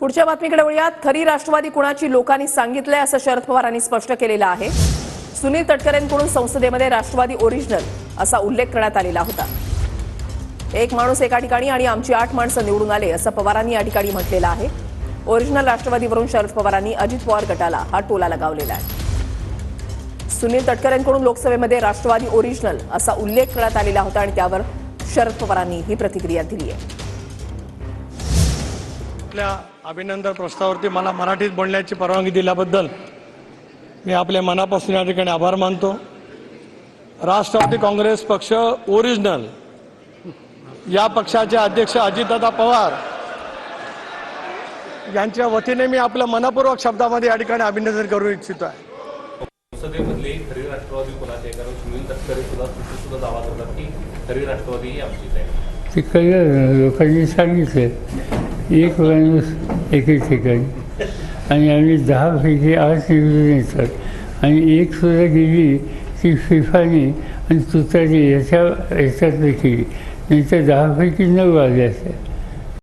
पुढच्या बातमीकडे वळूयात। खरी राष्ट्रवादी कुणाची लोकांनी सांगितलंय असं शरद पवारांनी स्पष्ट केलेलं आहे। सुनील तटकरेंकडून संसदेमध्ये राष्ट्रवादी ओरिजिनल असा उल्लेख करण्यात आलेला होता। एक माणूस एका ठिकाणी आणि आमची 8 माणसं निवडून आले असं पवारांनी या ठिकाणी म्हटलेलं आहे। ओरिजिनल राष्ट्रवादीवरून शरद पवारांनी अजित पवार गटाला हा टोला लगावलेला आहे। सुनील तटकरेंकडून लोकसभेमध्ये राष्ट्रवादी ओरिजिनल असा उल्लेख करण्यात आलेला होता आणि त्यावर शरद पवारांनी ही प्रतिक्रिया दिली आहे। आपल्या अभिनंदन प्रस्तावावरती मला मराठीत बोलण्याची परवानगी दिल्याबद्दल मी आपल्या मनापासून या ठिकाणी आभार मानतो। राष्ट्रवादी काँग्रेस पक्ष ओरिजिनल या पक्षाचे अध्यक्ष अजितदादा पवार यांच्या वतीने मी आपल्या मनपूर्वक शब्दामध्ये या ठिकाणी अभिनंदन करू इच्छितो आहे। संसदेमधली खरी राष्ट्रवादी कोणाची आहे? कारण सुनील तटकरे सुद्धा दावा करतात की खरी राष्ट्रवादी ही आमचीच आहे। ते काही लोकांनी सांगितलं एक माणूस एके ठिकाणी आणि आम्ही 10 पैकी 8 निवडून येतात आणि एक सुद्धा गेली की फिफाने आणि तुतारी याच्यातली केली, नाही तर 10 पैकी 9 आले असते।